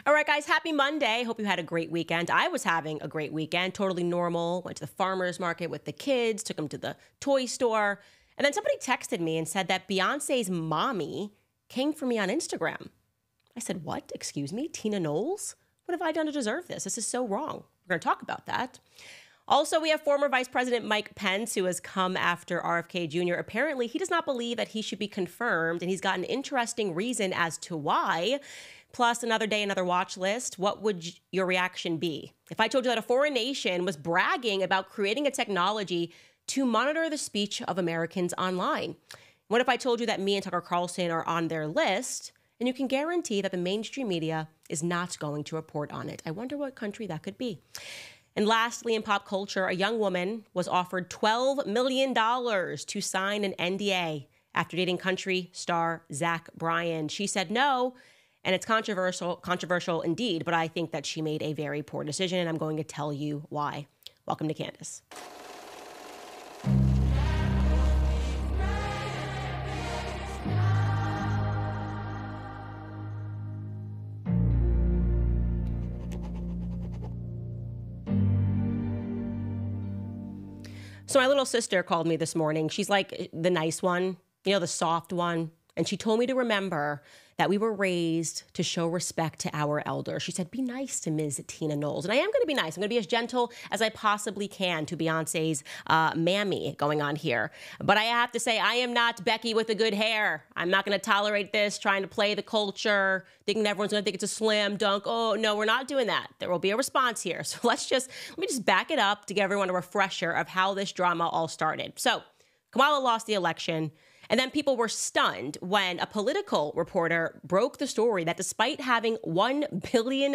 All right, guys, happy Monday. Hope you had a great weekend. I was having a great weekend, totally normal. Went to the farmer's market with the kids, took them to the toy store. And then somebody texted me and said that Beyonce's mommy came for me on Instagram. I said, what? Excuse me? Tina Knowles? What have I done to deserve this? This is so wrong. We're going to talk about that. Also, we have former Vice President Mike Pence, who has come after RFK Jr. Apparently, he does not believe that he should be confirmed, and he's got an interesting reason as to why. Plus, another day, another watch list. What would your reaction be if I told you that a foreign nation was bragging about creating a technology to monitor the speech of Americans online? What if I told you that me and Tucker Carlson are on their list, and you can guarantee that the mainstream media is not going to report on it? I wonder what country that could be. And lastly, in pop culture, a young woman was offered $12 million to sign an NDA after dating country star Zach Bryan. She said no, and it's controversial indeed, but I think that she made a very poor decision, and I'm going to tell you why. Welcome to Candace. So my little sister called me this morning. She's like the nice one, the soft one. And she told me to remember that we were raised to show respect to our elders. She said, be nice to Ms. Tina Knowles. And I am going to be nice. I'm going to be as gentle as I possibly can to Beyonce's mammy going on here. But I have to say, I am not Becky with the good hair. I'm not going to tolerate this, trying to play the culture, thinking everyone's going to think it's a slam dunk. Oh, no, we're not doing that. There will be a response here. So let me just back it up to give everyone a refresher of how this drama all started. So Kamala lost the election. And then people were stunned when a political reporter broke the story that despite having $1 billion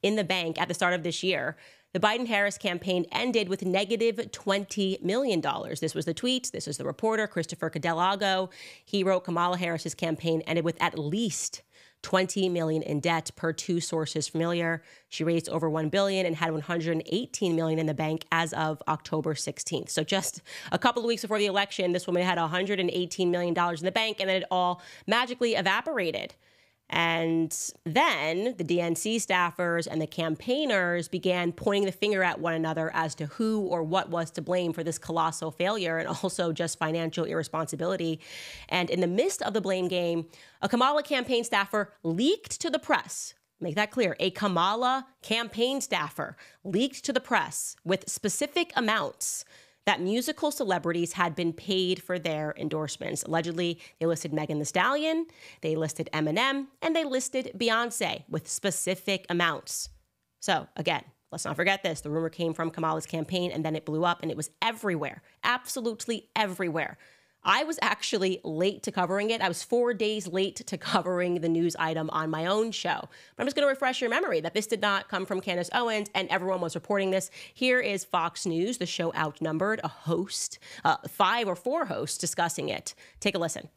in the bank at the start of this year, the Biden-Harris campaign ended with negative $20 million. This was the tweet. This is the reporter, Christopher Cadelago. He wrote Kamala Harris's campaign ended with at least $20 million in debt, per two sources familiar. She raised over $1 billion and had $118 million in the bank as of October 16th. So just a couple of weeks before the election, this woman had $118 million in the bank, and then it all magically evaporated. And then the DNC staffers and the campaigners began pointing the finger at one another as to who or what was to blame for this colossal failure and also just financial irresponsibility. And in the midst of the blame game, a Kamala campaign staffer leaked to the press. Make that clear. A Kamala campaign staffer leaked to the press with specific amounts that musical celebrities had been paid for their endorsements. Allegedly, they listed Megan Thee Stallion, they listed Eminem, and they listed Beyonce with specific amounts. So again, let's not forget this. The rumor came from Kamala's campaign, and then it blew up, and it was everywhere, absolutely everywhere. I was actually late to covering it. I was 4 days late to covering the news item on my own show. But I'm just going to refresh your memory that this did not come from Candace Owens, and everyone was reporting this. Here is Fox News, the show outnumbered, a host, 5 or 4 hosts discussing it. Take a listen.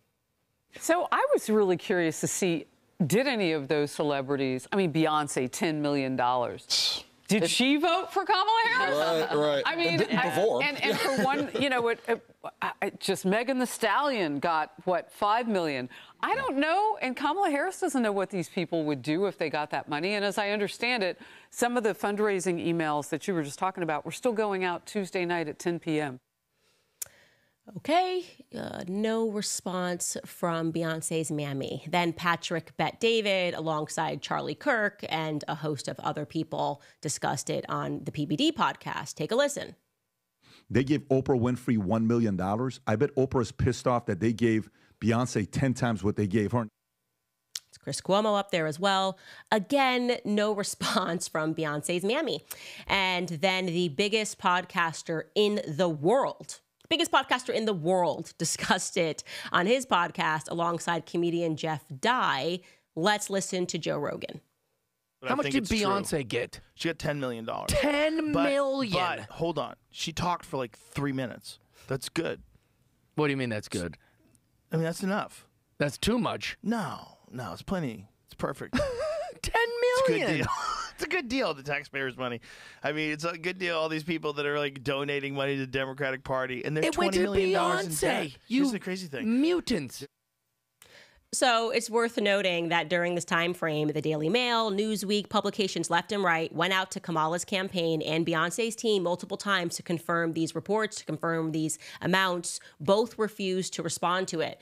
So I was really curious to see, did any of those celebrities, Beyonce, $10 million. Did she vote for Kamala Harris? Right. I mean, before. And for one, just Megan Thee Stallion got, what, $5 million. I don't know, and Kamala Harris doesn't know what these people would do if they got that money. And as I understand it, some of the fundraising emails that you were just talking about were still going out Tuesday night at 10 p.m. Okay, no response from Beyonce's mammy. Then Patrick Bet-David, alongside Charlie Kirk and a host of other people, discussed it on the PBD podcast. Take a listen. They gave Oprah Winfrey $1 million. I bet Oprah's pissed off that they gave Beyonce 10 times what they gave her. It's Chris Cuomo up there as well. Again, no response from Beyonce's mammy. And then the biggest podcaster in the world, discussed it on his podcast alongside comedian Jeff Dye. Let's listen to Joe Rogan. How much did Beyonce get? She got $10 million. $10 million? But hold on. She talked for like 3 minutes. That's good. What do you mean that's good? That's enough. That's too much. No, it's plenty. It's perfect. $10 million. It's a good deal. It's a good deal, the taxpayers' money. It's a good deal, all these people that are like donating money to the Democratic Party, and there's $20 million in debt. You Here's the crazy thing. Mutants. So it's worth noting that during this time frame, the Daily Mail, Newsweek, publications left and right went out to Kamala's campaign and Beyonce's team multiple times to confirm these reports, to confirm these amounts. Both refused to respond to it.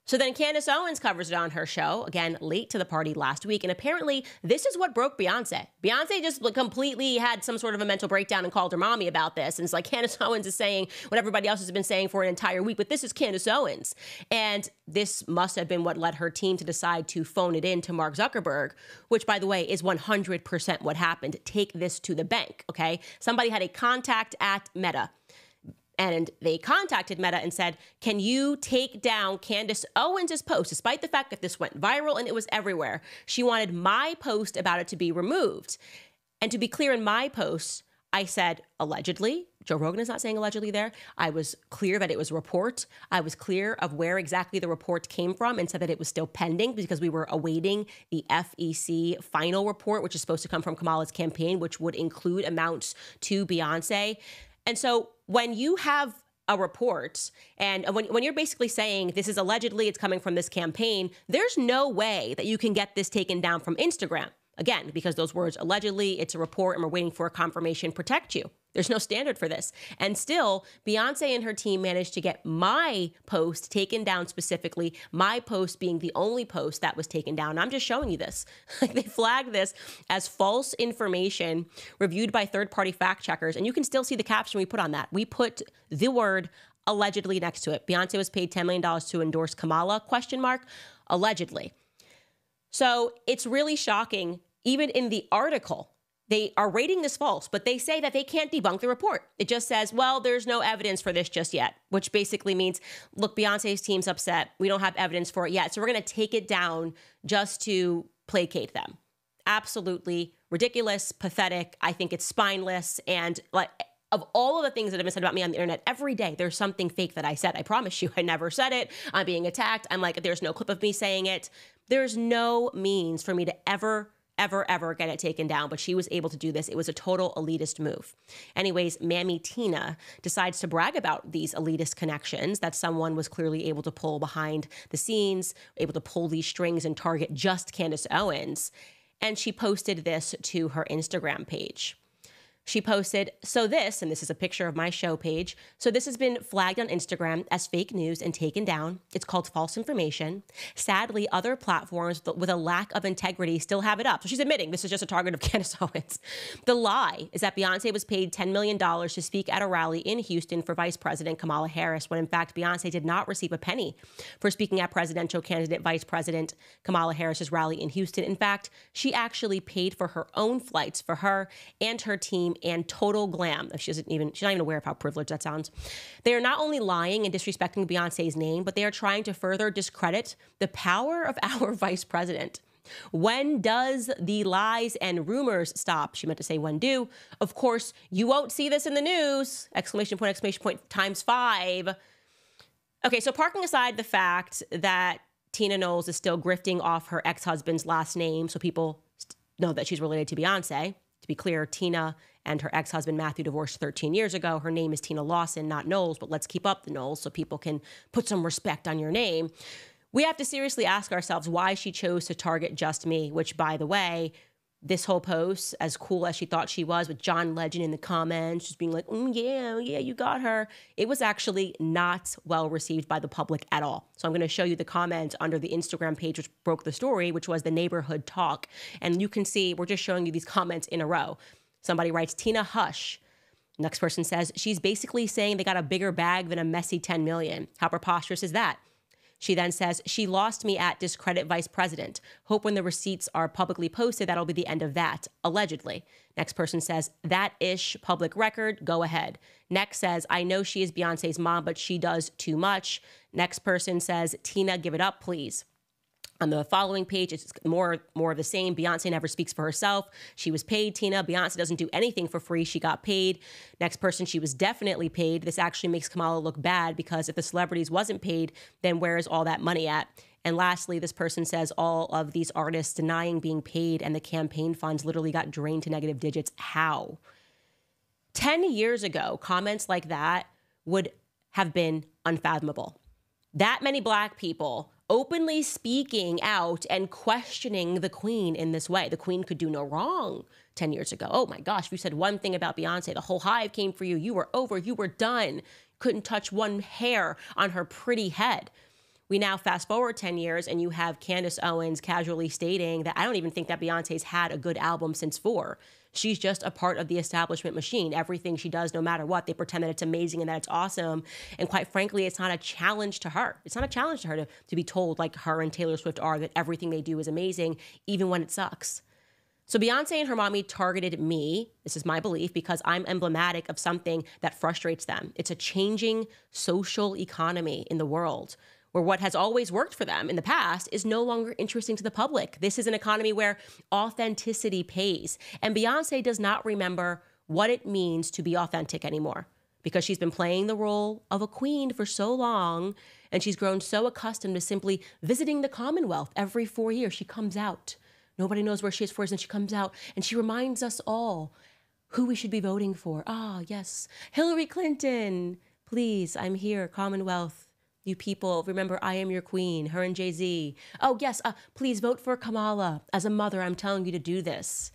So then Candace Owens covers it on her show, again, late to the party last week. And apparently this is what broke Beyonce. Beyonce just completely had some sort of a mental breakdown and called her mommy about this. And it's like Candace Owens is saying what everybody else has been saying for an entire week, but this is Candace Owens. And this must have been what led her team to decide to phone it in to Mark Zuckerberg, which, by the way, is 100% what happened. Take this to the bank, okay? Somebody had a contact at Meta. And they contacted Meta and said, can you take down Candace Owens' post, despite the fact that this went viral and it was everywhere? She wanted my post about it to be removed. And to be clear, in my post, I said, allegedly. Joe Rogan is not saying allegedly there. I was clear that it was a report. I was clear of where exactly the report came from and said that it was still pending because we were awaiting the FEC final report, which is supposed to come from Kamala's campaign, which would include amounts to Beyonce. And so when you have a report and when you're basically saying this is allegedly, it's coming from this campaign, there's no way that you can get this taken down from Instagram. Again, because those words allegedly, it's a report and we're waiting for a confirmation, protect you. There's no standard for this. And still, Beyonce and her team managed to get my post taken down specifically, my post being the only post that was taken down. I'm just showing you this. They flagged this as false information reviewed by third-party fact checkers. And you can still see the caption we put on that. We put the word allegedly next to it. Beyonce was paid $10 million to endorse Kamala, ? Allegedly. So it's really shocking. Even in the article, they are rating this false, but they say that they can't debunk the report. It just says, well, there's no evidence for this just yet, which basically means, look, Beyonce's team's upset. We don't have evidence for it yet. So we're going to take it down just to placate them. Absolutely ridiculous, pathetic. I think it's spineless. And like, of all of the things that have been said about me on the internet, every day there's something fake that I said. I promise you, I never said it. I'm being attacked. I'm like, there's no clip of me saying it. There's no means for me to ever get it taken down, but she was able to do this. It was a total elitist move. Anyways, Mammy Tina decides to brag about these elitist connections that someone was clearly able to pull behind the scenes, able to pull these strings and target just Candace Owens. And she posted this to her Instagram page. She posted, so this, and this is a picture of my show page, so this has been flagged on Instagram as fake news and taken down. It's called false information. Sadly, other platforms with a lack of integrity still have it up. So she's admitting this is just a target of Candace Owens. The lie is that Beyonce was paid $10 million to speak at a rally in Houston for Vice President Kamala Harris, when in fact Beyonce did not receive a penny for speaking at presidential candidate Vice President Kamala Harris's rally in Houston. In fact, she actually paid for her own flights for her and her team and total glam. She's not even aware of how privileged that sounds. They are not only lying and disrespecting Beyonce's name, but they are trying to further discredit the power of our vice president. When does the lies and rumors stop? She meant to say when do. Of course, you won't see this in the news! ! Times 5. Okay, so parking aside the fact that Tina Knowles is still grifting off her ex-husband's last name so people know that she's related to Beyonce. To be clear, Tina and her ex-husband Matthew divorced 13 years ago. Her name is Tina Lawson, not Knowles, but let's keep up the Knowles so people can put some respect on your name. We have to seriously ask ourselves why she chose to target just me, which, by the way, this whole post, as cool as she thought she was, with John Legend in the comments, just being like, yeah, you got her. It was actually not well received by the public at all. So I'm going to show you the comments under the Instagram page, which broke the story, which was the neighborhood talk. And you can see, we're just showing you these comments in a row. Somebody writes, Tina, hush. Next person says, she's basically saying they got a bigger bag than a messy 10 million. How preposterous is that? She then says, she lost me at discredit vice president. Hope when the receipts are publicly posted, that'll be the end of that, allegedly. Next person says, that-ish public record, go ahead. Next says, I know she is Beyonce's mom, but she does too much. Next person says, Tina, give it up, please. On the following page, it's more of the same. Beyonce never speaks for herself. She was paid, Tina. Beyonce doesn't do anything for free. She got paid. Next person, she was definitely paid. This actually makes Kamala look bad because if the celebrities wasn't paid, then where is all that money at? And lastly, this person says all of these artists denying being paid and the campaign funds literally got drained to negative digits. How? 10 years ago, comments like that would have been unfathomable. That many Black people openly speaking out and questioning the queen in this way. The queen could do no wrong 10 years ago. Oh my gosh, if you said one thing about Beyonce, the whole hive came for you. You were over, you were done. Couldn't touch one hair on her pretty head. We now fast forward 10 years and you have Candace Owens casually stating that I don't even think that Beyonce's had a good album since 4. She's just a part of the establishment machine. Everything she does, no matter what, they pretend that it's amazing and that it's awesome. And quite frankly, it's not a challenge to her. It's not a challenge to her to be told, like her and Taylor Swift are, that everything they do is amazing, even when it sucks. So Beyonce and her mommy targeted me, this is my belief, because I'm emblematic of something that frustrates them. It's a changing social economy in the world, where what has always worked for them in the past is no longer interesting to the public. This is an economy where authenticity pays. And Beyonce does not remember what it means to be authentic anymore because she's been playing the role of a queen for so long, and she's grown so accustomed to simply visiting the Commonwealth every 4 years. She comes out. Nobody knows where she is for us, and she comes out, and she reminds us all who we should be voting for. Ah, yes, Hillary Clinton. Please, I'm here, Commonwealth. You people, remember, I am your queen, her and Jay-Z. Oh, yes, please vote for Kamala. As a mother, I'm telling you to do this.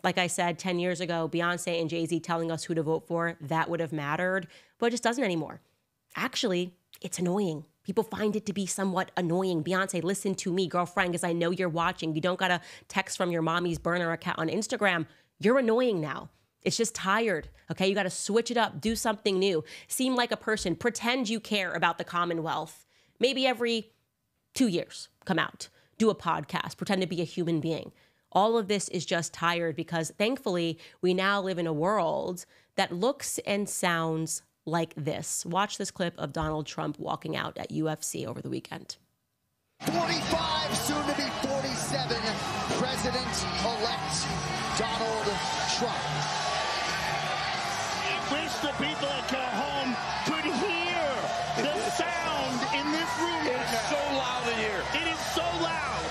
Like I said 10 years ago, Beyonce and Jay-Z telling us who to vote for, that would have mattered, but it just doesn't anymore. Actually, it's annoying. People find it to be somewhat annoying. Beyonce, listen to me, girlfriend, because I know you're watching. You don't got a text from your mommy's burner account on Instagram. You're annoying now. It's just tired, okay? You got to switch it up, do something new, seem like a person, pretend you care about the Commonwealth. Maybe every 2 years, come out, do a podcast, pretend to be a human being. All of this is just tired because thankfully we now live in a world that looks and sounds like this. Watch this clip of Donald Trump walking out at UFC over the weekend. 45, soon to be 47, President-elect Donald Trump. Wish the people at home could hear the sound in this room. It's so loud in here. It is so loud.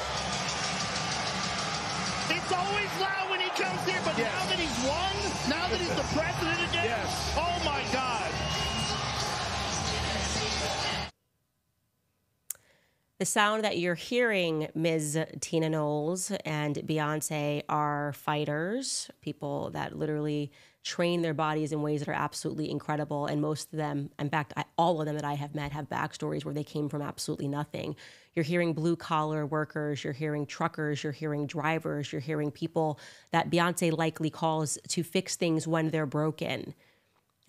It's always loud when he comes here, but yes. Now that he's won, now that he's the president again, yes. Oh my God. The sound that you're hearing, Ms. Tina Knowles and Beyonce, are fighters, people that literally train their bodies in ways that are absolutely incredible. And most of them, in fact, all of them that I have met have backstories where they came from absolutely nothing. You're hearing blue collar workers, you're hearing truckers, you're hearing drivers, you're hearing people that Beyonce likely calls to fix things when they're broken.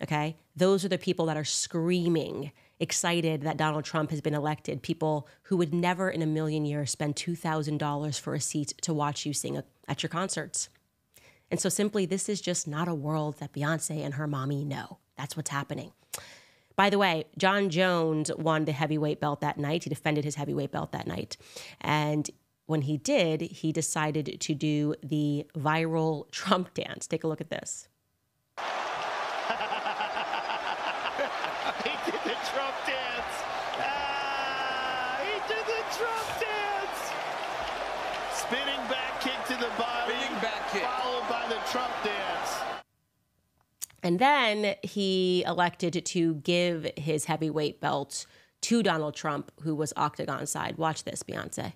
Okay? Those are the people that are screaming, excited that Donald Trump has been elected. People who would never in a million years spend $2,000 for a seat to watch you sing at your concerts. And so simply, this is just not a world that Beyonce and her mommy know. That's what's happening. By the way, John Jones won the heavyweight belt that night. He defended his heavyweight belt that night. And when he did, he decided to do the viral Trump dance. Take a look at this. He did the Trump dance. He did the Trump dance. Spinning back kick to the body. Spinning back kick. Followed by the Trump dance. And then he elected to give his heavyweight belt to Donald Trump, who was octagon side. Watch this, Beyonce.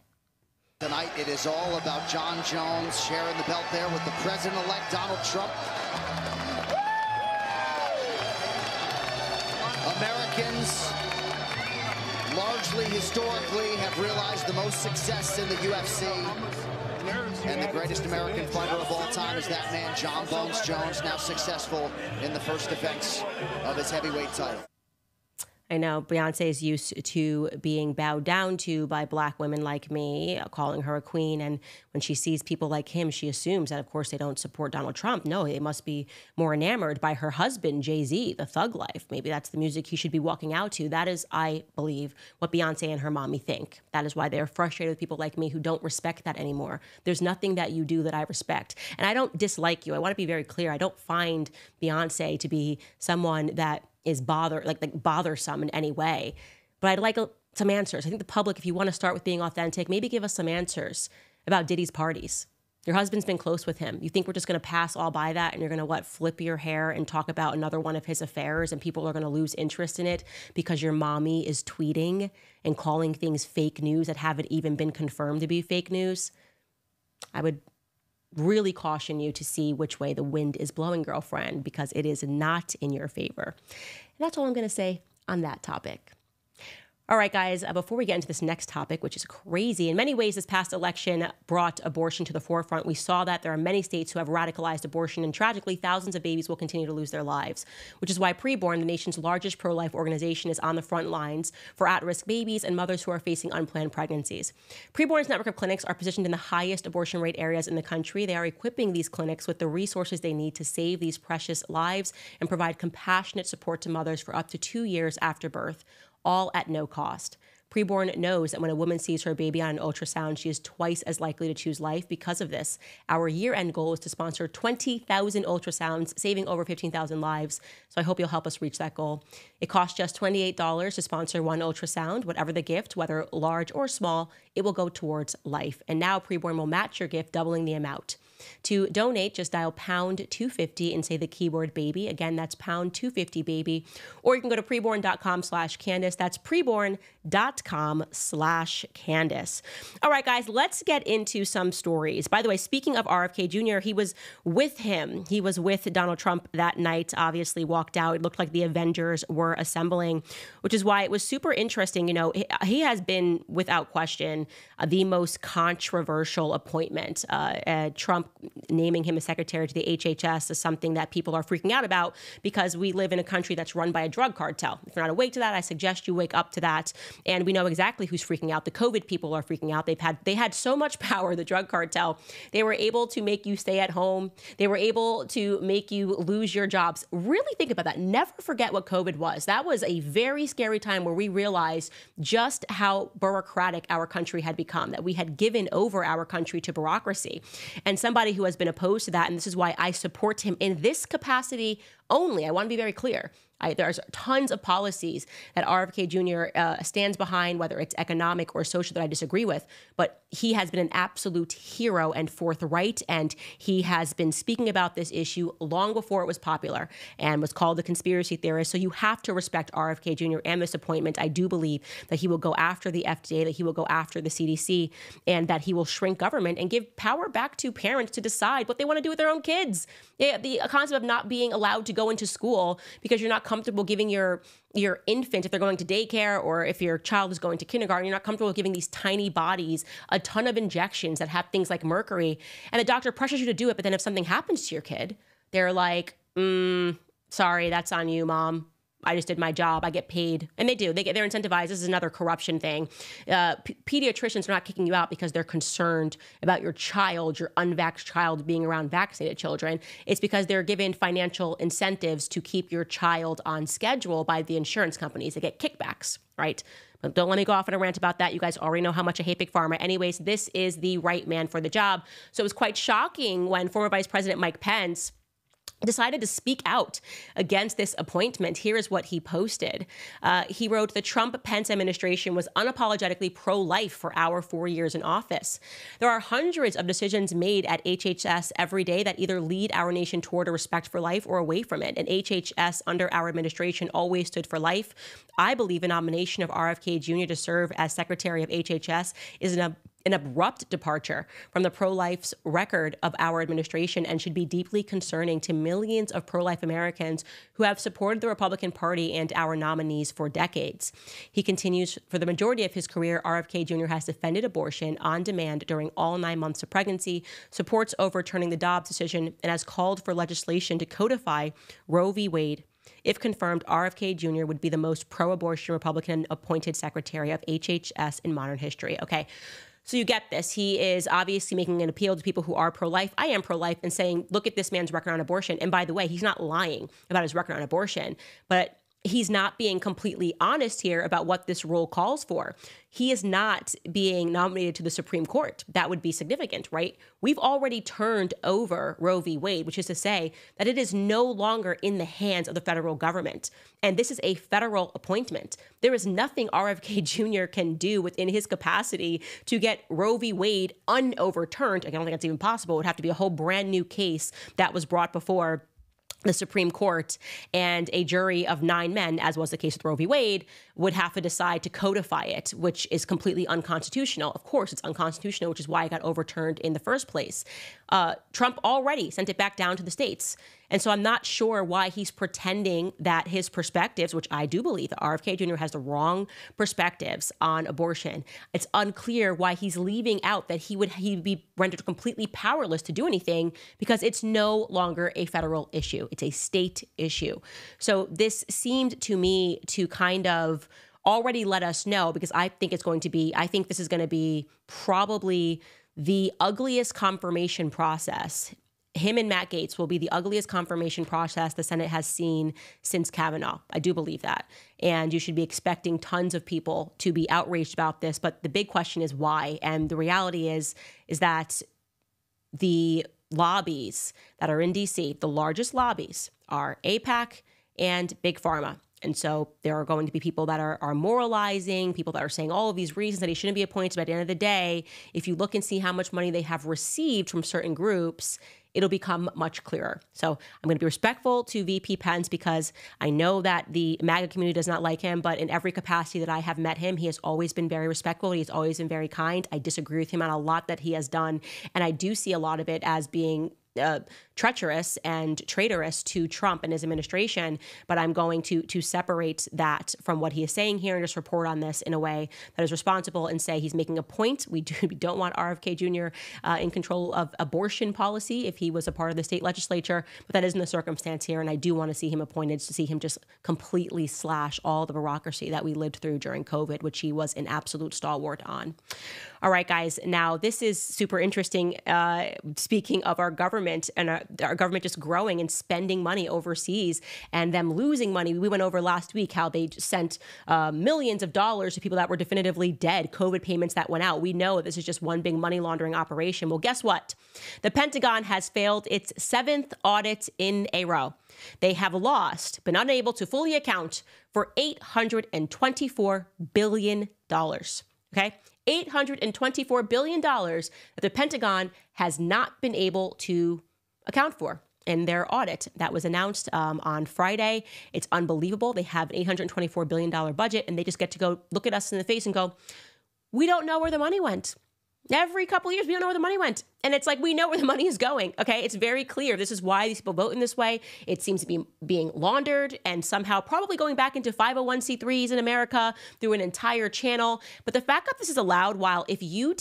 Tonight, it is all about John Jones sharing the belt there with the president-elect Donald Trump. Americans, largely historically, have realized the most success in the UFC. And the greatest American fighter of all time is that man, John Bones Jones, now successful in the first defense of his heavyweight title. I know Beyonce is used to being bowed down to by Black women like me, calling her a queen. And when she sees people like him, she assumes that, of course, they don't support Donald Trump. No, they must be more enamored by her husband, Jay-Z, the thug life. Maybe that's the music he should be walking out to. That is, I believe, what Beyonce and her mommy think. That is why they're frustrated with people like me who don't respect that anymore. There's nothing that you do that I respect. And I don't dislike you. I want to be very clear. I don't find Beyonce to be someone that is bothersome in any way. But I'd like some answers. I think the public, if you want to start with being authentic, maybe give us some answers about Diddy's parties. Your husband's been close with him. You think we're just going to pass all by that and you're going to, what, flip your hair and talk about another one of his affairs and people are going to lose interest in it because your mommy is tweeting and calling things fake news that haven't even been confirmed to be fake news? I would really caution you to see which way the wind is blowing, girlfriend, because it is not in your favor. And that's all I'm going to say on that topic. All right, guys, before we get into this next topic, which is crazy, in many ways, this past election brought abortion to the forefront. We saw that there are many states who have radicalized abortion, and tragically, thousands of babies will continue to lose their lives, which is why PreBorn, the nation's largest pro-life organization, is on the front lines for at-risk babies and mothers who are facing unplanned pregnancies. PreBorn's network of clinics are positioned in the highest abortion rate areas in the country. They are equipping these clinics with the resources they need to save these precious lives and provide compassionate support to mothers for up to 2 years after birth, all at no cost. PreBorn knows that when a woman sees her baby on an ultrasound, she is twice as likely to choose life because of this. Our year-end goal is to sponsor 20,000 ultrasounds, saving over 15,000 lives. So I hope you'll help us reach that goal. It costs just $28 to sponsor one ultrasound. Whatever the gift, whether large or small, it will go towards life. And now PreBorn will match your gift, doubling the amount. To donate, just dial pound 250 and say the keyword baby. Again, that's pound 250 baby. Or you can go to preborn.com/Candace. That's preborn.com/Candace. All right, guys, let's get into some stories. By the way, speaking of RFK Jr., he was with him. He was with Donald Trump that night, obviously walked out. It looked like the Avengers were assembling, which is why it was super interesting. You know, he has been, without question, the most controversial appointment. Trump naming him a secretary to the HHS is something that people are freaking out about because we live in a country that's run by a drug cartel. If you're not awake to that, I suggest you wake up to that. And we know exactly who's freaking out. The COVID people are freaking out. They had so much power, the drug cartel. They were able to make you stay at home. They were able to make you lose your jobs. Really think about that. Never forget what COVID was. That was a very scary time where we realized just how bureaucratic our country had become, that we had given over our country to bureaucracy. And somebody who has been opposed to that, and this is why I support him in this capacity only. I want to be very clear. There's tons of policies that RFK Jr. Stands behind, whether it's economic or social, that I disagree with. But he has been an absolute hero and forthright, and he has been speaking about this issue long before it was popular and was called a conspiracy theorist. So you have to respect RFK Jr. and this appointment. I do believe that he will go after the FDA, that he will go after the CDC, and that he will shrink government and give power back to parents to decide what they want to do with their own kids. The concept of not being allowed to go into school because you're not comfortable giving your infant, if they're going to daycare or if your child is going to kindergarten, you're not comfortable giving these tiny bodies a ton of injections that have things like mercury, and the doctor pressures you to do it, but then if something happens to your kid, they're like, sorry, that's on you, mom. I just did my job. I get paid. And they do. They're incentivized. This is another corruption thing. Pediatricians are not kicking you out because they're concerned about your child, your unvaxxed child, being around vaccinated children. It's because they're given financial incentives to keep your child on schedule by the insurance companies. They get kickbacks, right? But don't let me go off on a rant about that. You guys already know how much I hate Big Pharma. Anyways, this is the right man for the job. So it was quite shocking when former Vice President Mike Pence decided to speak out against this appointment. Here is what he posted. He wrote, the Trump-Pence administration was unapologetically pro-life for our 4 years in office. There are hundreds of decisions made at HHS every day that either lead our nation toward a respect for life or away from it. And HHS under our administration always stood for life. I believe a nomination of RFK Jr. to serve as Secretary of HHS is an abrupt departure from the pro-life's record of our administration and should be deeply concerning to millions of pro-life Americans who have supported the Republican Party and our nominees for decades. He continues, for the majority of his career, RFK Jr. has defended abortion on demand during all 9 months of pregnancy, supports overturning the Dobbs decision, and has called for legislation to codify Roe v. Wade. If confirmed, RFK Jr. would be the most pro-abortion Republican appointed secretary of HHS in modern history. Okay. So you get this. He is obviously making an appeal to people who are pro-life. I am pro-life, and saying, look at this man's record on abortion. And by the way, he's not lying about his record on abortion. But he's not being completely honest here about what this rule calls for. He is not being nominated to the Supreme Court. That would be significant, right? We've already turned over Roe v. Wade, which is to say that it is no longer in the hands of the federal government. And this is a federal appointment. There is nothing RFK Jr. can do within his capacity to get Roe v. Wade unoverturned. I don't think that's even possible. It would have to be a whole brand new case that was brought before the Supreme Court, and a jury of 9 men, as was the case with Roe v. Wade, would have to decide to codify it, which is completely unconstitutional. Of course, it's unconstitutional, which is why it got overturned in the first place. Trump already sent it back down to the states. And so I'm not sure why he's pretending that his perspectives, which I do believe that RFK Jr. has the wrong perspectives on abortion. It's unclear why he's leaving out that he'd be rendered completely powerless to do anything because it's no longer a federal issue. It's a state issue. So this seemed to me to kind of already let us know, because I think this is going to be probably the ugliest confirmation process. Him and Matt Gaetz will be the ugliest confirmation process the Senate has seen since Kavanaugh. I do believe that. And you should be expecting tons of people to be outraged about this. But the big question is why? And the reality is that the lobbies that are in D.C., the largest lobbies are AIPAC and Big Pharma. And so there are going to be people that are moralizing, people that are saying all of these reasons that he shouldn't be appointed. But at the end of the day, if you look and see how much money they have received from certain groups, it'll become much clearer. So I'm going to be respectful to VP Pence because I know that the MAGA community does not like him, but in every capacity that I have met him, he has always been very respectful. He's always been very kind. I disagree with him on a lot that he has done. And I do see a lot of it as being treacherous and traitorous to Trump and his administration, but I'm going to separate that from what he is saying here and just report on this in a way that is responsible and say he's making a point. We don't want RFK Jr. In control of abortion policy if he was a part of the state legislature, but that isn't the circumstance here, and I do want to see him appointed to see him just completely slash all the bureaucracy that we lived through during COVID, which he was an absolute stalwart on. All right, guys, now this is super interesting. Speaking of our government and our government just growing and spending money overseas and them losing money. We went over last week how they sent millions of dollars to people that were definitively dead, COVID payments that went out. We know this is just one big money laundering operation. Well, guess what? The Pentagon has failed its 7th audit in a row. They have lost, but not able to fully account for $824 billion. Okay? $824 billion that the Pentagon has not been able to account for in their audit that was announced on Friday. It's unbelievable. They have an $824 billion budget, and they just get to go look at us in the face and go, we don't know where the money went. Every couple of years, we don't know where the money went. And it's like, we know where the money is going, okay? It's very clear. This is why these people vote in this way. It seems to be being laundered and somehow probably going back into 501c3s in America through an entire channel. But the fact that this is allowed, while if you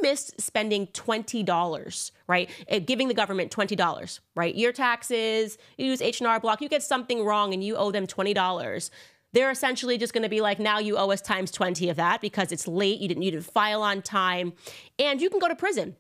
missed spending $20, right, giving the government $20, right, your taxes, you use H&R Block, you get something wrong and you owe them $20, they're essentially just going to be like, now you owe us times 20 of that because it's late. You didn't file on time, and you can go to prison.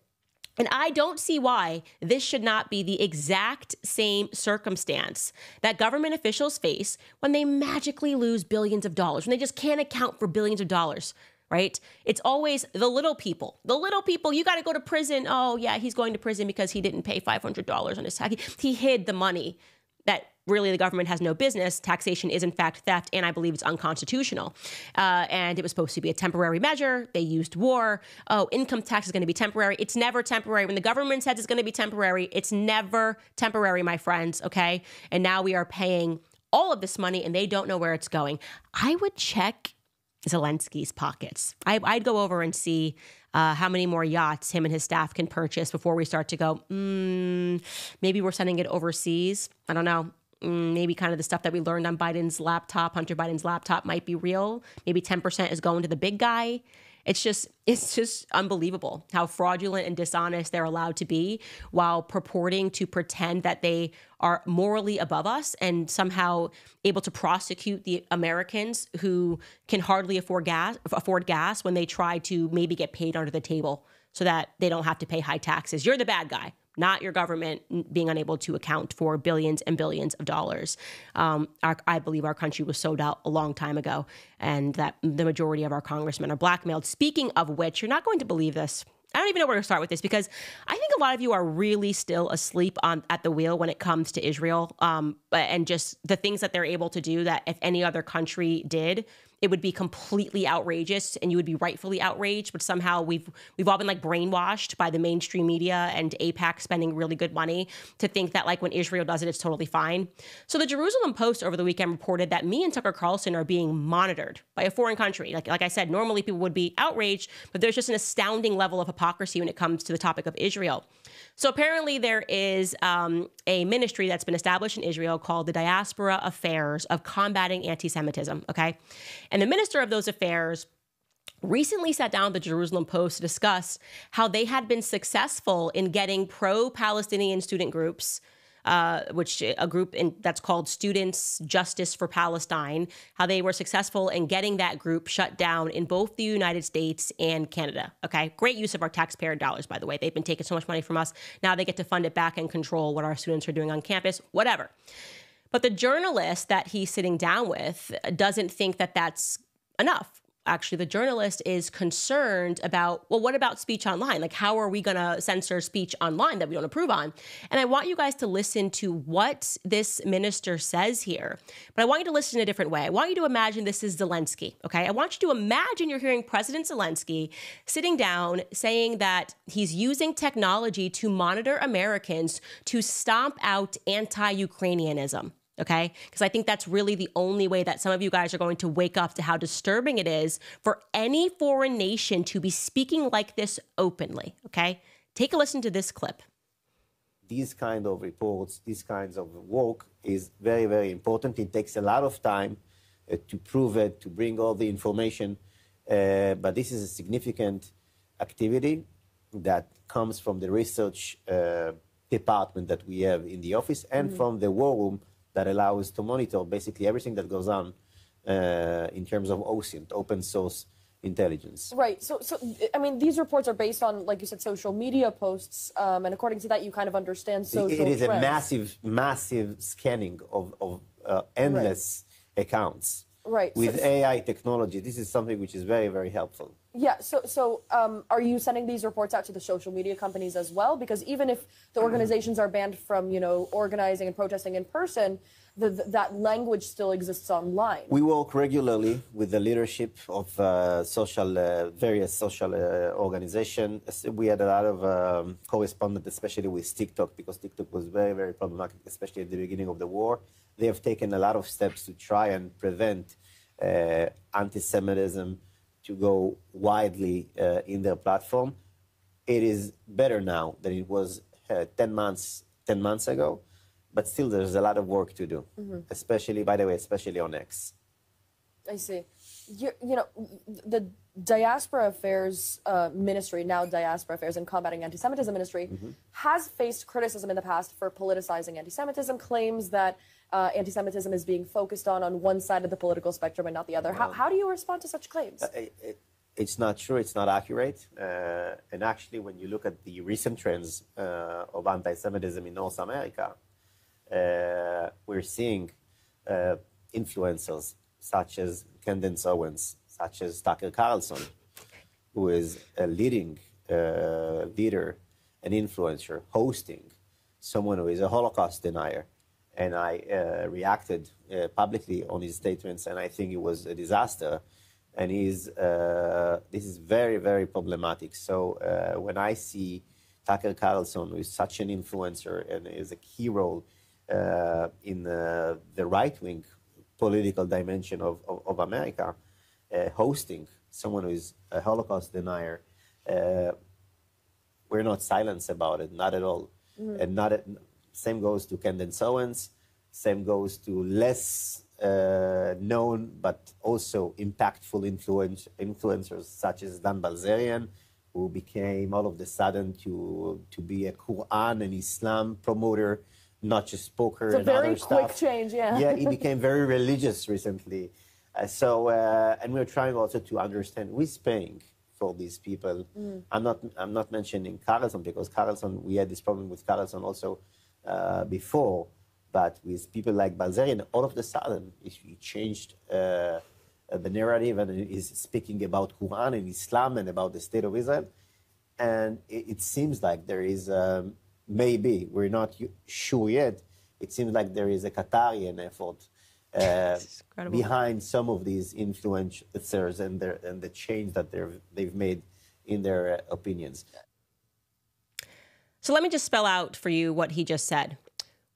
And I don't see why this should not be the exact same circumstance that government officials face when they magically lose billions of dollars, when they just can't account for billions of dollars, right? It's always the little people. The little people, you got to go to prison. Oh, yeah, he's going to prison because he didn't pay $500 on his tax. He hid the money that really the government has no business. Taxation is in fact theft, and I believe it's unconstitutional. And it was supposed to be a temporary measure. They used war. Oh, income tax is going to be temporary. It's never temporary. When the government says it's going to be temporary, it's never temporary, my friends, okay? And now we are paying all of this money, and they don't know where it's going. I would check Zelensky's pockets. I'd go over and see how many more yachts him and his staff can purchase before we start to go, maybe we're sending it overseas. I don't know. Maybe kind of the stuff that we learned on Biden's laptop, Hunter Biden's laptop, might be real. Maybe 10% is going to the big guy. It's just unbelievable how fraudulent and dishonest they're allowed to be while purporting to pretend that they are morally above us and somehow able to prosecute the Americans who can hardly afford gas when they try to maybe get paid under the table so that they don't have to pay high taxes. You're the bad guy. not your government being unable to account for billions and billions of dollars. I believe our country was sold out a long time ago, and that the majority of our congressmen are blackmailed. Speaking of which, you're not going to believe this. I don't even know where to start with this, because I think a lot of you are really still asleep at the wheel when it comes to Israel, and just the things that they're able to do that if any other country did, it would be completely outrageous and you would be rightfully outraged. But somehow we've all been like brainwashed by the mainstream media and AIPAC spending really good money to think that like when Israel does it, it's totally fine. So the Jerusalem Post over the weekend reported that me and Tucker Carlson are being monitored by a foreign country. Like I said, normally people would be outraged, but there's just an astounding level of hypocrisy when it comes to the topic of Israel. So apparently there is a ministry that's been established in Israel called the Diaspora Affairs of Combating Anti-Semitism, okay? And the minister of those affairs recently sat down with the Jerusalem Post to discuss how they had been successful in getting pro-Palestinian student groups, which a group that's called Students Justice for Palestine, how they were successful in getting that group shut down in both the United States and Canada. Okay, great use of our taxpayer dollars, by the way. They've been taking so much money from us. Now they get to fund it back and control what our students are doing on campus, whatever. But the journalist that he's sitting down with doesn't think that that's enough. Actually, the journalist is concerned about, well, what about speech online? Like, how are we going to censor speech online that we don't approve on? And I want you guys to listen to what this minister says here. But I want you to listen in a different way. I want you to imagine this is Zelensky, okay? I want you to imagine you're hearing President Zelensky sitting down saying that he's using technology to monitor Americans to stomp out anti-Ukrainianism. Okay, because I think that's really the only way that some of you guys are going to wake up to how disturbing it is for any foreign nation to be speaking like this openly. Okay, take a listen to this clip. These kind of reports, these kinds of work is very, very important. It takes a lot of time to prove it, to bring all the information. But this is a significant activity that comes from the research department that we have in the office and from the war room that allows to monitor basically everything that goes on in terms of OSINT, open source intelligence. Right. So I mean, these reports are based on, like you said, social media posts, and according to that, you kind of understand social It is trends. a massive scanning of endless accounts. Right. With AI technology, this is something which is very, very helpful. Yeah. So are you sending these reports out to the social media companies as well? Because even if the organizations are banned from, organizing and protesting in person, that language still exists online. We work regularly with the leadership of various social organizations. We had a lot of correspondence, especially with TikTok, because TikTok was very, very problematic, especially at the beginning of the war. They have taken a lot of steps to try and prevent anti-Semitism to go widely in their platform. It is better now than it was 10 months ago, but still there's a lot of work to do, especially on X. I see. The Diaspora Affairs Ministry, now Diaspora Affairs and Combating Anti-Semitism Ministry, has faced criticism in the past for politicizing anti-Semitism, claims that anti-Semitism is being focused on one side of the political spectrum and not the other. How do you respond to such claims? It's not true. It's not accurate. And actually, when you look at the recent trends of anti-Semitism in North America, we're seeing influencers such as Candace Owens, such as Tucker Carlson, who is a leading leader, an influencer, hosting someone who is a Holocaust denier. And I reacted publicly on his statements, and I think it was a disaster. And this is very, very problematic. So when I see Tucker Carlson, who is such an influencer and is a key role in the right-wing political dimension of America, hosting someone who is a Holocaust denier, we're not silenced about it, not at all. And same goes to Candace Owens, same goes to less known but also impactful influencers such as Dan Balzerian, who became all of a sudden to be a Quran and Islam promoter, not just poker and other stuff. It's a very quick change, yeah. Yeah, he became very religious recently. And we're trying also to understand who is paying for these people. I'm not mentioning Carlson, because Carlson, we had this problem with Carlson also before, but with people like Balzerian, all of a sudden he changed the narrative and is speaking about Quran and Islam and about the state of Israel. And it seems like there is, maybe, we're not sure yet, it seems like there is a Qatarian effort behind some of these influencers and the change that they've made in their opinions. So let me just spell out for you what he just said.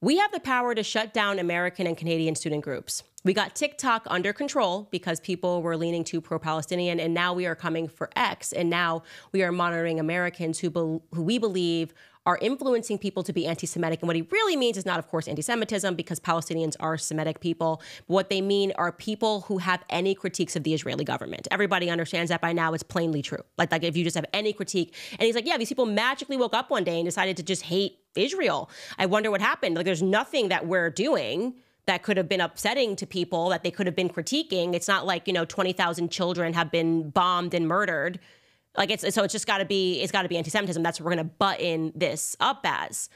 We have the power to shut down American and Canadian student groups. We got TikTok under control because people were leaning too pro-Palestinian, and now we are coming for X, and now we are monitoring Americans who we believe are influencing people to be anti-Semitic. And what he really means is not, of course, anti-Semitism, because Palestinians are Semitic people. But what they mean are people who have any critiques of the Israeli government. Everybody understands that by now. It's plainly true. Like if you just have any critique. And he's like, yeah, these people magically woke up one day and decided to just hate Israel. I wonder what happened. Like, there's nothing that we're doing that could have been upsetting to people, that they could have been critiquing. It's not like, 20,000 children have been bombed and murdered. Like it's just got to be anti-Semitism. That's what we're going to button this up as.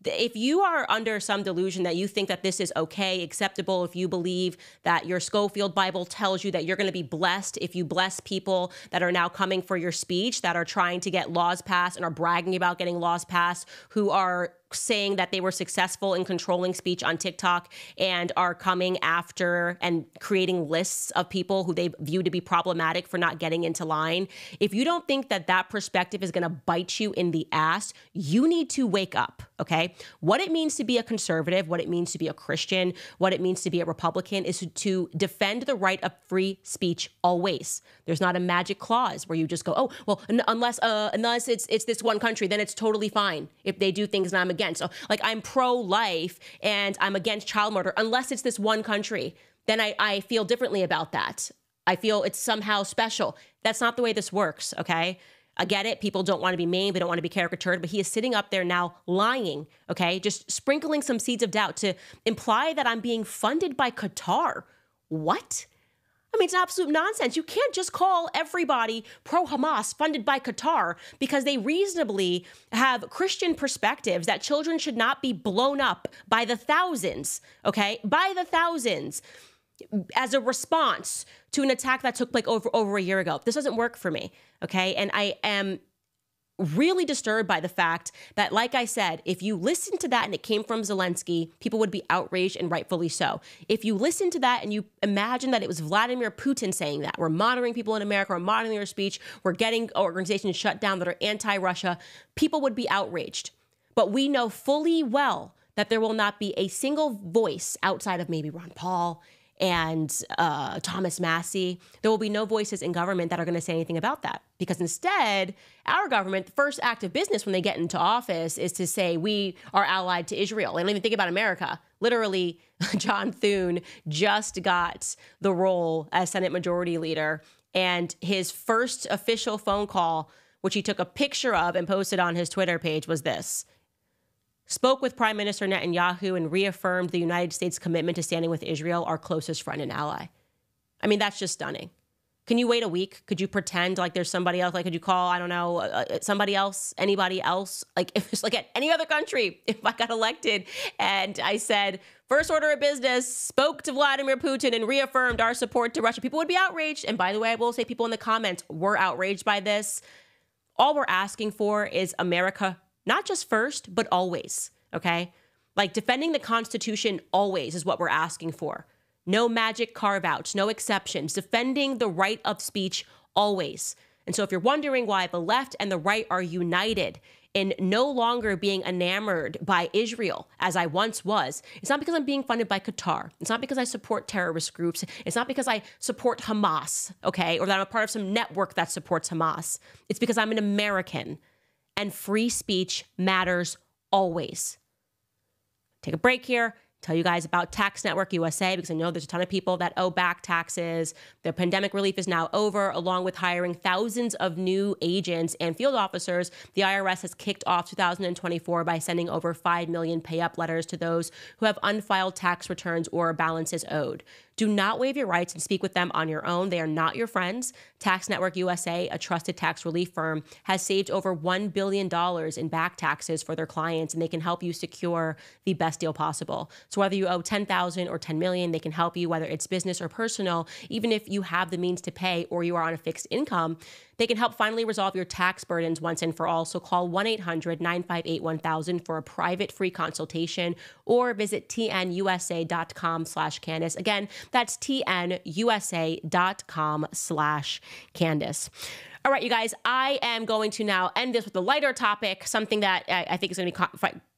If you are under some delusion that you think that this is okay, acceptable, if you believe that your Schofield Bible tells you that you're going to be blessed if you bless people that are now coming for your speech, that are trying to get laws passed and are bragging about getting laws passed, who are saying that they were successful in controlling speech on TikTok and are coming after and creating lists of people who they view to be problematic for not getting into line. If you don't think that that perspective is going to bite you in the ass, you need to wake up, okay? What it means to be a conservative, what it means to be a Christian, what it means to be a Republican is to defend the right of free speech always. There's not a magic clause where you just go, oh, well, unless it's this one country, then it's totally fine if they do things and I'm against. So, like, I'm pro-life and I'm against child murder, unless it's this one country, then I feel differently about that. I feel it's somehow special. That's not the way this works, okay? I get it. People don't want to be maimed. They don't want to be caricatured. But he is sitting up there now lying, okay? Just sprinkling some seeds of doubt to imply that I'm being funded by Qatar. What? I mean, it's absolute nonsense. You can't just call everybody pro-Hamas funded by Qatar because they reasonably have Christian perspectives that children should not be blown up by the thousands, okay? By the thousands as a response to an attack that took place over a year ago. This doesn't work for me, okay? And I am really disturbed by the fact that, like I said, if you listen to that and it came from Zelensky, people would be outraged, and rightfully so. If you listen to that and you imagine that it was Vladimir Putin saying that, we're monitoring people in America, we're monitoring their speech, we're getting organizations shut down that are anti-Russia, people would be outraged. But we know fully well that there will not be a single voice outside of maybe Ron Paul and Thomas Massey. There will be no voices in government that are going to say anything about that, because instead, our government, the first act of business when they get into office is to say we are allied to Israel. They don't even think about America. Literally, John Thune just got the role as Senate Majority Leader, and his first official phone call, which he took a picture of and posted on his Twitter page, was this: spoke with Prime Minister Netanyahu and reaffirmed the United States' commitment to standing with Israel, our closest friend and ally. I mean, that's just stunning. Can you wait a week? Could you pretend like there's somebody else? Like, could you call, I don't know, somebody else, anybody else? Like, if it's like at any other country, if I got elected and I said, first order of business, spoke to Vladimir Putin and reaffirmed our support to Russia, people would be outraged. And by the way, I will say people in the comments were outraged by this. All we're asking for is America, not just first, but always, okay? Like, defending the Constitution always is what we're asking for. No magic carve-outs, no exceptions. Defending the right of speech always. And so if you're wondering why the left and the right are united in no longer being enamored by Israel, as I once was, it's not because I'm being funded by Qatar. It's not because I support terrorist groups. It's not because I support Hamas, okay? Or that I'm a part of some network that supports Hamas. It's because I'm an American. And free speech matters always. Take a break here. Tell you guys about Tax Network USA, because I know there's a ton of people that owe back taxes. The pandemic relief is now over, along with hiring thousands of new agents and field officers. The IRS has kicked off 2024 by sending over 5 million pay-up letters to those who have unfiled tax returns or balances owed. Do not waive your rights and speak with them on your own. They are not your friends. Tax Network USA, a trusted tax relief firm, has saved over $1 billion in back taxes for their clients, and they can help you secure the best deal possible. So whether you owe $10,000 or $10 million, they can help you, whether it's business or personal. Even if you have the means to pay or you are on a fixed income, they can help finally resolve your tax burdens once and for all. So call 1-800-958-1000 for a private free consultation, or visit tnusa.com/Candace. Again, that's tnusa.com/Candace. All right, you guys, I am going to now end this with a lighter topic, something that I think is going to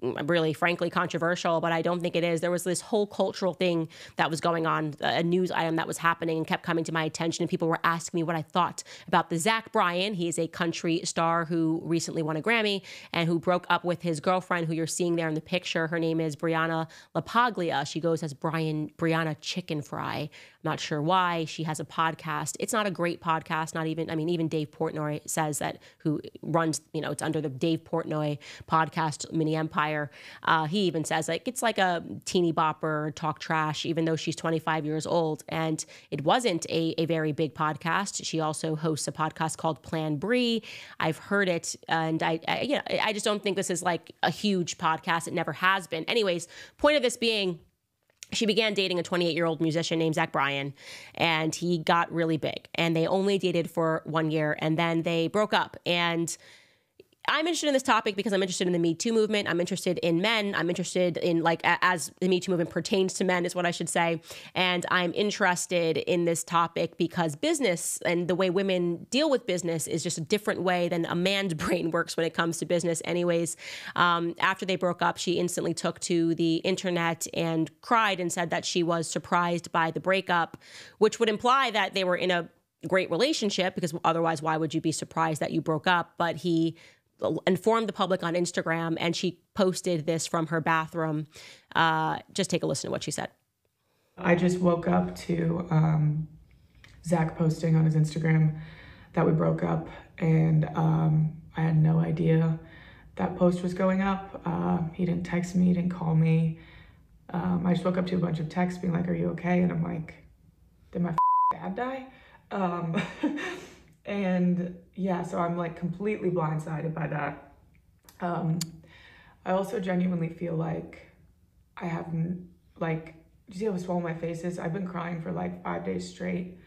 be really, frankly, controversial, but I don't think it is. There was this whole cultural thing that was going on, a news item that was happening and kept coming to my attention, and people were asking me what I thought about the Zach Bryan. He is a country star who recently won a Grammy and who broke up with his girlfriend, who you're seeing there in the picture. Her name is Brianna LaPaglia. She goes as Brianna Chicken Fry. I'm not sure why. She has a podcast. It's not a great podcast, even Dave Portnoy says that, who runs, it's under the Dave Portnoy podcast mini empire. He even says it's like a teeny bopper, talk trash, even though she's 25 years old. And it wasn't a very big podcast. She also hosts a podcast called Plan Brie. I've heard it, and I just don't think this is like a huge podcast. It never has been. Anyways, point of this being, she began dating a 28-year-old musician named Zach Bryan, and he got really big. And they only dated for 1 year, and then they broke up. And I'm interested in this topic because I'm interested in the Me Too movement. I'm interested in men. I'm interested in, as the Me Too movement pertains to men is what I should say. And I'm interested in this topic because business and the way women deal with business is just a different way than a man's brain works when it comes to business. Anyways, after they broke up, she instantly took to the internet and cried and said that she was surprised by the breakup, which would imply that they were in a great relationship, because otherwise, why would you be surprised that you broke up? But he informed the public on Instagram, and she posted this from her bathroom. Just take a listen to what she said. I just woke up to Zach posting on his Instagram that we broke up, and I had no idea that post was going up. He didn't text me, he didn't call me. I just woke up to a bunch of texts being like, "Are you okay?" And I'm like, did my dad die? And yeah, so I'm completely blindsided by that. I also genuinely feel like I have, do you see how swollen my face is? I've been crying for 5 days straight.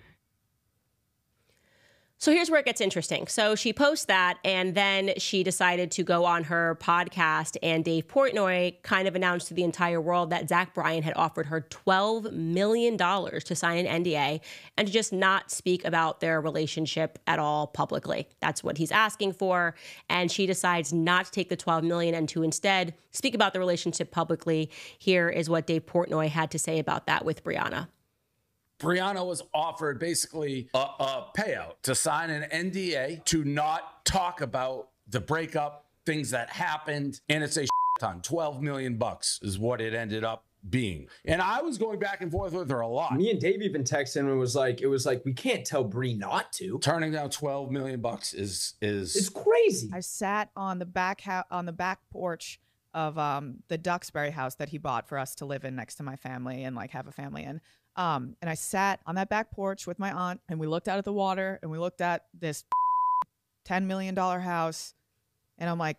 So here's where it gets interesting. So she posts that, and then she decided to go on her podcast, and Dave Portnoy kind of announced to the entire world that Zach Bryan had offered her $12 million to sign an NDA and to just not speak about their relationship at all publicly. That's what he's asking for. And she decides not to take the $12 million and to instead speak about the relationship publicly. Here is what Dave Portnoy had to say about that with Brianna. Brianna was offered basically a payout to sign an NDA to not talk about the breakup, things that happened, and it's a ton. $12 million is what it ended up being. And I was going back and forth with her a lot. Me and Dave even texted and it was like we can't tell Brie not to. Turning down $12 million is it's crazy. I sat on the back porch of the Duxbury house that he bought for us to live in next to my family and have a family in. And I sat on that back porch with my aunt, and we looked out at the water, and we looked at this $10 million house, and I'm like,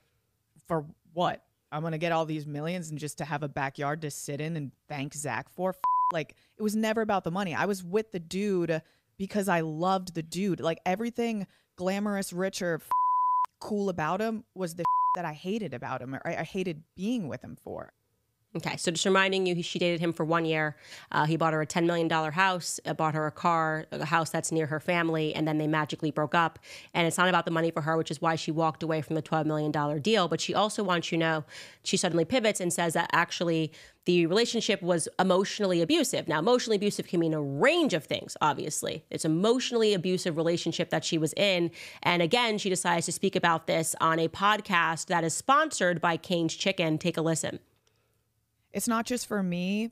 for what? I'm going to get all these millions and just to have a backyard to sit in and thank Zach for? It was never about the money. I was with the dude because I loved the dude. Everything glamorous, rich, or cool about him was the that I hated about him, or I hated being with him for. Okay, so just reminding you, she dated him for 1 year. He bought her a $10 million house, bought her a car, a house that's near her family, and then they magically broke up. And it's not about the money for her, which is why she walked away from the $12 million deal. But she also wants you to know, she suddenly pivots and says that actually the relationship was emotionally abusive. Now, emotionally abusive can mean a range of things, obviously. It's an emotionally abusive relationship that she was in. And again, she decides to speak about this on a podcast that is sponsored by Cane's Chicken. Take a listen. It's not just for me.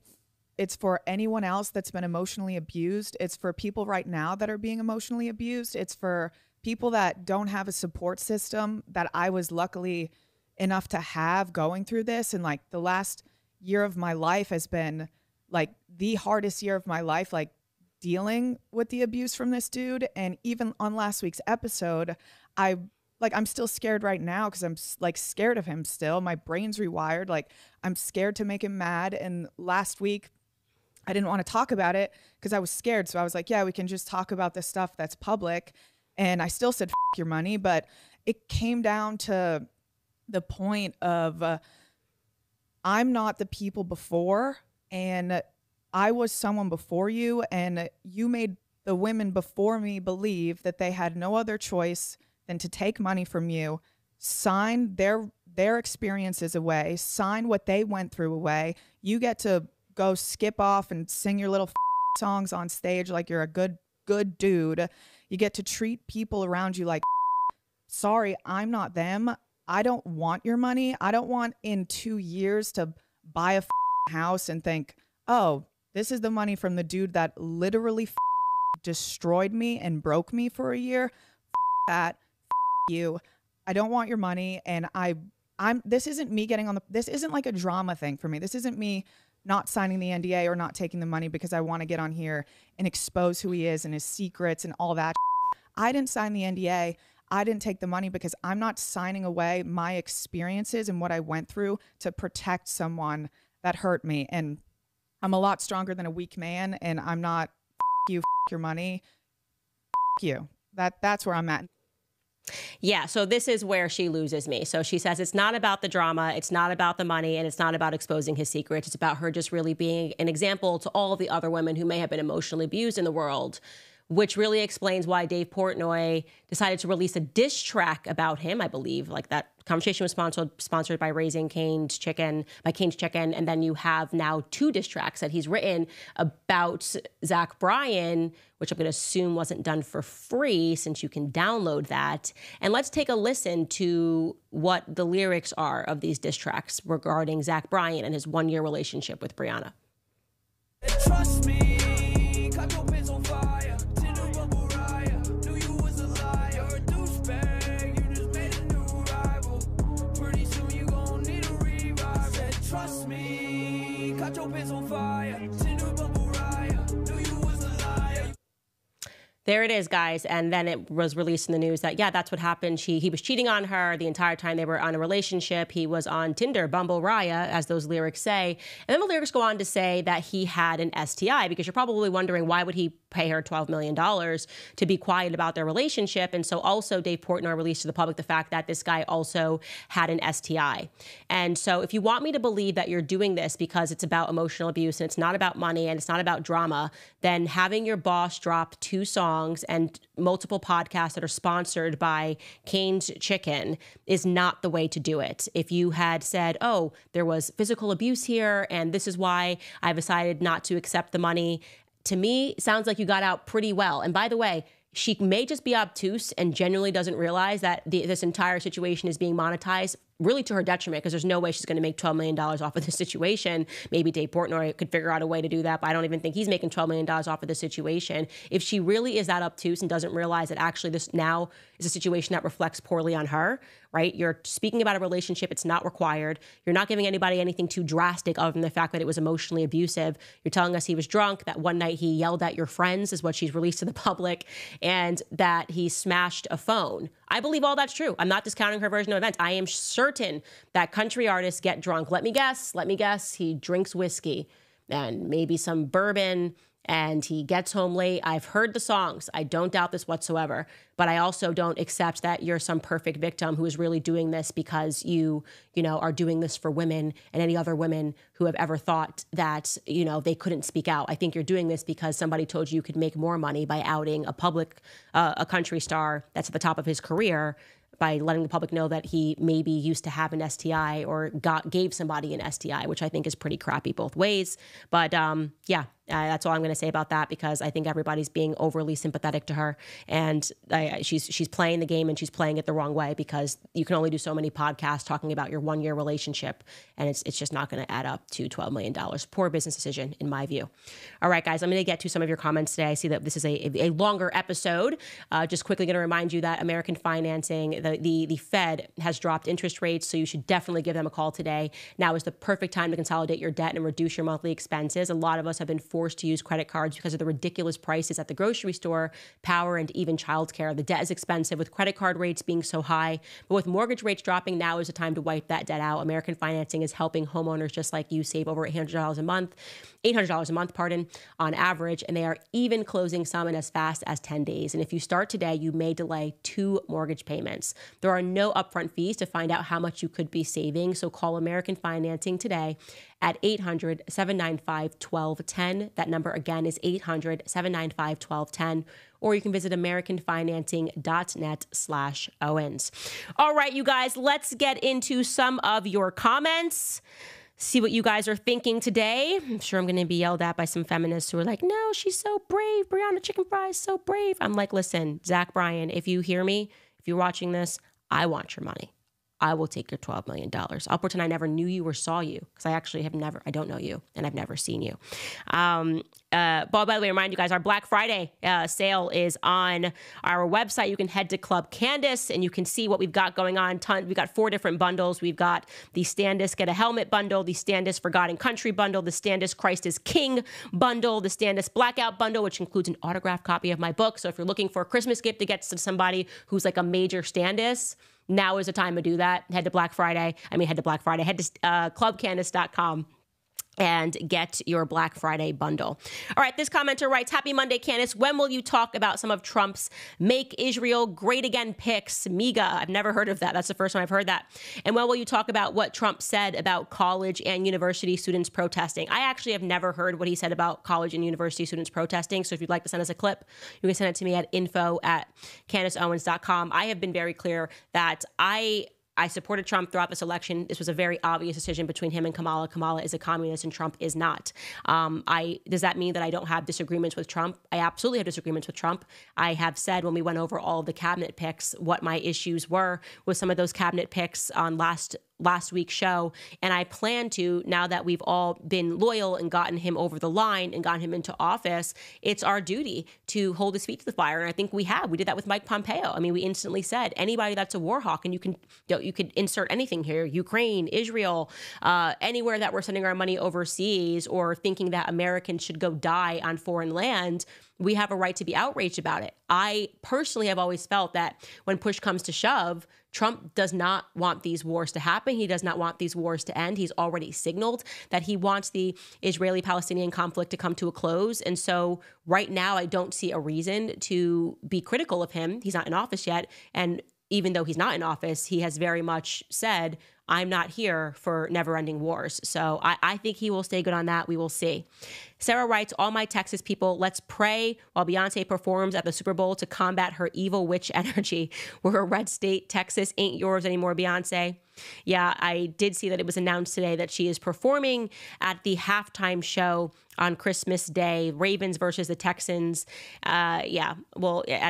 It's for anyone else that's been emotionally abused. It's for people right now that are being emotionally abused. It's for people that don't have a support system that I was luckily enough to have going through this. And the last year of my life has been like the hardest year of my life, like dealing with the abuse from this dude. And even on last week's episode, I'm still scared right now because I'm like scared of him still. My brain's rewired. Like I'm scared to make him mad. And last week I didn't want to talk about it because I was scared. So I was like, yeah, we can just talk about the stuff that's public. And I still said, F your money, but it came down to the point of I'm not the people before, and I was someone before you, and you made the women before me believe that they had no other choice than to take money from you, sign their experiences away, sign what they went through away. You get to go skip off and sing your little songs on stage like you're a good dude. You get to treat people around you like, sorry, I'm not them. I don't want your money. I don't want in 2 years to buy a house and think, oh, this is the money from the dude that literally destroyed me and broke me for a year. That, you. I don't want your money. And this isn't me getting on this isn't like a drama thing for me. This isn't me not signing the NDA or not taking the money because I want to get on here and expose who he is and his secrets and all that. I didn't sign the NDA. I didn't take the money because I'm not signing away my experiences and what I went through to protect someone that hurt me. And I'm a lot stronger than a weak man, and I'm not you, your money, you. That's where I'm at. Yeah, so this is where she loses me. So she says it's not about the drama, it's not about the money, and it's not about exposing his secrets. It's about her just really being an example to all the other women who may have been emotionally abused in the world, which really explains why Dave Portnoy decided to release a diss track about him, I believe. Like that conversation was sponsored by Cane's Chicken. And then you have now 2 diss tracks that he's written about Zach Bryan, which I'm going to assume wasn't done for free since you can download that. And let's take a listen to what the lyrics are of these diss tracks regarding Zach Bryan and his 1-year relationship with Brianna. Trust me, cut your pants on fire. Trust me, cut your pants on fire. Knew you was a liar. There it is, guys. And then it was released in the news that, yeah, that's what happened. He was cheating on her the entire time they were on a relationship. He was on Tinder, Bumble, Raya, as those lyrics say. And then the lyrics go on to say that he had an STI, because you're probably wondering, why would he pay her $12 million to be quiet about their relationship? And so also Dave Portnoy released to the public the fact that this guy also had an STI. And so if you want me to believe that you're doing this because it's about emotional abuse and it's not about money and it's not about drama, then having your boss drop 2 songs and multiple podcasts that are sponsored by Cane's Chicken is not the way to do it. If you had said, oh, there was physical abuse here and this is why I decided not to accept the money, to me, sounds like you got out pretty well. And by the way, she may just be obtuse and genuinely doesn't realize that this entire situation is being monetized, really to her detriment, because there's no way she's going to make $12 million off of this situation. Maybe Dave Portnoy could figure out a way to do that, but I don't even think he's making $12 million off of this situation. If she really is that obtuse and doesn't realize that actually this now is a situation that reflects poorly on her, right? You're speaking about a relationship. It's not required. You're not giving anybody anything too drastic other than the fact that it was emotionally abusive. You're telling us he was drunk, that one night he yelled at your friends is what she's released to the public, and that he smashed a phone. I believe all that's true. I'm not discounting her version of events. I am certain that country artists get drunk. Let me guess, he drinks whiskey and maybe some bourbon and he gets home late. I've heard the songs. I don't doubt this whatsoever, but I also don't accept that you're some perfect victim who is really doing this because you are doing this for women and any other women who have ever thought that, they couldn't speak out. I think you're doing this because somebody told you could make more money by outing a country star that's at the top of his career, by letting the public know that he maybe used to have an STI or gave somebody an STI, which I think is pretty crappy both ways. But yeah, That's all I'm going to say about that, because I think everybody's being overly sympathetic to her, and she's playing the game, and she's playing it the wrong way, because you can only do so many podcasts talking about your 1-year relationship, and it's just not going to add up to $12 million. Poor business decision, in my view. All right, guys, I'm going to get to some of your comments today. I see that this is a longer episode. Just quickly going to remind you that American financing, the Fed has dropped interest rates, so you should definitely give them a call today. Now is the perfect time to consolidate your debt and reduce your monthly expenses. A lot of us have been forced to use credit cards because of the ridiculous prices at the grocery store, power, and even childcare. The debt is expensive with credit card rates being so high, but with mortgage rates dropping, now is the time to wipe that debt out. American financing is helping homeowners just like you save over $800 a month, on average, and they are even closing some in as fast as 10 days. And if you start today, you may delay 2 mortgage payments. There are no upfront fees to find out how much you could be saving, so call American Financing today at 800-795-1210. That number again is 800-795-1210. Or you can visit americanfinancing.net/Owens. All right, you guys, let's get into some of your comments. See what you guys are thinking today. I'm sure I'm going to be yelled at by some feminists who are like, no, she's so brave. Brianna Chicken Fry is so brave. I'm like, listen, Zach Bryan, if you hear me, if you're watching this, I want your money. I will take your $12 million. I'll pretend I never knew you or saw you, because I actually I don't know you, and I've never seen you. But by the way, remind you guys, our Black Friday sale is on our website. You can head to Club Candace, and you can see what we've got going on. We've got 4 different bundles. We've got the Standish Get a Helmet bundle, the Standish For God and Country bundle, the Standish Christ is King bundle, the Standish Blackout bundle, which includes an autographed copy of my book. So if you're looking for a Christmas gift to get to somebody who's like a major Standish, now is the time to do that. Head to clubcandace.com and get your Black Friday bundle. All right, this commenter writes, happy Monday, Candace. When will you talk about some of Trump's Make Israel Great Again picks? MEGA, I've never heard of that. That's the first time I've heard that. And when will you talk about what Trump said about college and university students protesting? I actually have never heard what he said about college and university students protesting. So if you'd like to send us a clip, you can send it to me at info@CandaceOwens.com. I have been very clear that I supported Trump throughout this election. This was a very obvious decision between him and Kamala. Kamala is a communist and Trump is not. Does that mean that I don't have disagreements with Trump? I absolutely have disagreements with Trump. I have said when we went over all of the cabinet picks what my issues were with some of those cabinet picks on last week's show. And I plan to, now that we've all been loyal and gotten him over the line and gotten him into office, it's our duty to hold his feet to the fire. And I think we have. We did that with Mike Pompeo. I mean, we instantly said, anybody that's a war hawk, and you could insert anything here, Ukraine, Israel, anywhere that we're sending our money overseas or thinking that Americans should go die on foreign land, we have a right to be outraged about it. I personally have always felt that when push comes to shove, Trump does not want these wars to happen. He does not want these wars to end. He's already signaled that he wants the Israeli-Palestinian conflict to come to a close. And so right now, I don't see a reason to be critical of him. He's not in office yet. And even though he's not in office, he has very much said, I'm not here for never-ending wars. So I think he will stay good on that. We will see. Sarah writes, all my Texas people, let's pray while Beyonce performs at the Super Bowl to combat her evil witch energy. We're a red state. Texas ain't yours anymore, Beyonce. Yeah, I did see that it was announced today that she is performing at the halftime show on Christmas Day, Ravens versus the Texans. At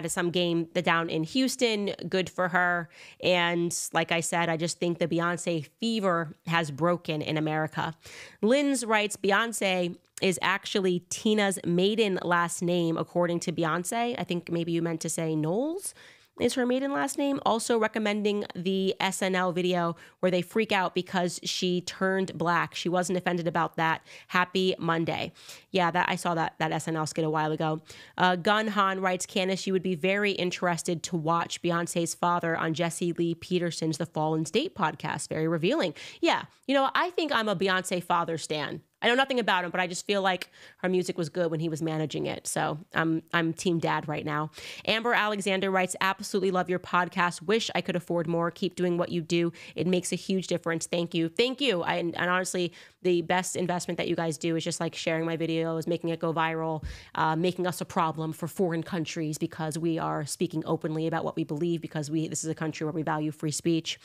some game down in Houston. Good for her. And like I said, I just think the Beyonce fever has broken in America. Linz writes, Beyonce is actually Tina's maiden last name, according to Beyonce. I think maybe you meant to say Knowles is her maiden last name. Also recommending the SNL video where they freak out because she turned black. She wasn't offended about that. Happy Monday. Yeah, I saw that SNL skit a while ago. Gun Han writes, Candace, you would be very interested to watch Beyonce's father on Jesse Lee Peterson's The Fallen State podcast. Very revealing. Yeah, I think I'm a Beyonce father stan. I know nothing about him, but I just feel like her music was good when he was managing it. So I'm team dad right now. Amber Alexander writes, absolutely love your podcast. Wish I could afford more. Keep doing what you do. It makes a huge difference. Thank you. Thank you. And honestly, the best investment that you guys do is just like sharing my videos, making it go viral, making us a problem for foreign countries because we are speaking openly about what we believe because this is a country where we value free speech.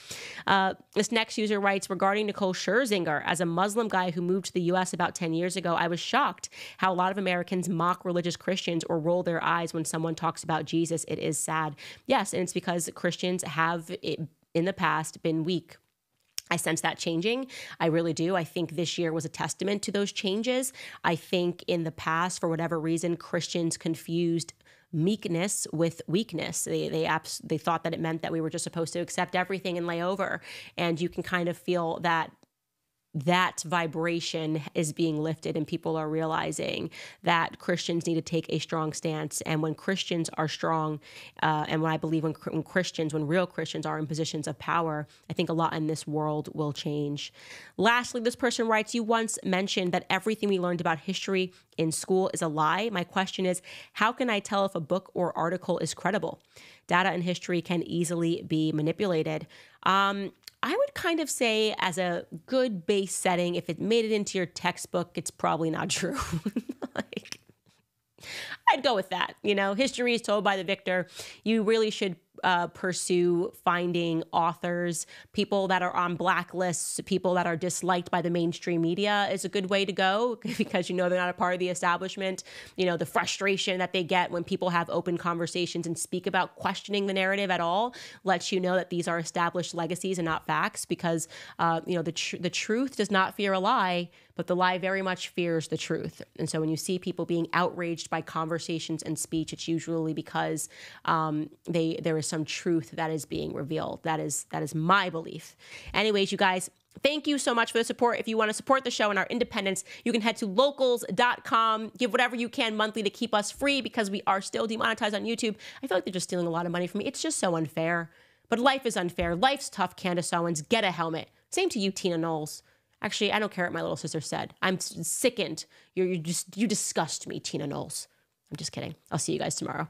This next user writes, regarding Nicole Scherzinger, as a Muslim guy who moved to the U.S. press about 10 years ago, I was shocked how a lot of Americans mock religious Christians or roll their eyes when someone talks about Jesus. It is sad. Yes, and it's because Christians have, in the past, been weak. I sense that changing. I really do. I think this year was a testament to those changes. I think in the past, for whatever reason, Christians confused meekness with weakness. They thought that it meant that we were just supposed to accept everything and lay over. And you can kind of feel that vibration is being lifted, and people are realizing that Christians need to take a strong stance. And when Christians are strong, and when I believe when real Christians are in positions of power, I think a lot in this world will change. Lastly, this person writes, you once mentioned that everything we learned about history in school is a lie. My question is, how can I tell if a book or article is credible? Data and history can easily be manipulated. I would kind of say, as a good base setting, if it made it into your textbook, it's probably not true. I'd go with that. History is told by the victor. You really should pursue finding authors, people that are on blacklists, people that are disliked by the mainstream media is a good way to go, because they're not a part of the establishment. The frustration that they get when people have open conversations and speak about questioning the narrative at all lets you know that these are established legacies and not facts, because the truth does not fear a lie, but the lie very much fears the truth. And so when you see people being outraged by conversations and speech, it's usually because there is some truth that is being revealed. That is my belief. Anyways, you guys, thank you so much for the support. If you want to support the show and our independence, you can head to locals.com. Give whatever you can monthly to keep us free, because we are still demonetized on YouTube. I feel like they're just stealing a lot of money from me. It's just so unfair. But life is unfair. Life's tough, Candace Owens. Get a helmet. Same to you, Tina Knowles. Actually, I don't care what my little sister said. I'm sickened. You disgust me, Tina Knowles. I'm just kidding. I'll see you guys tomorrow.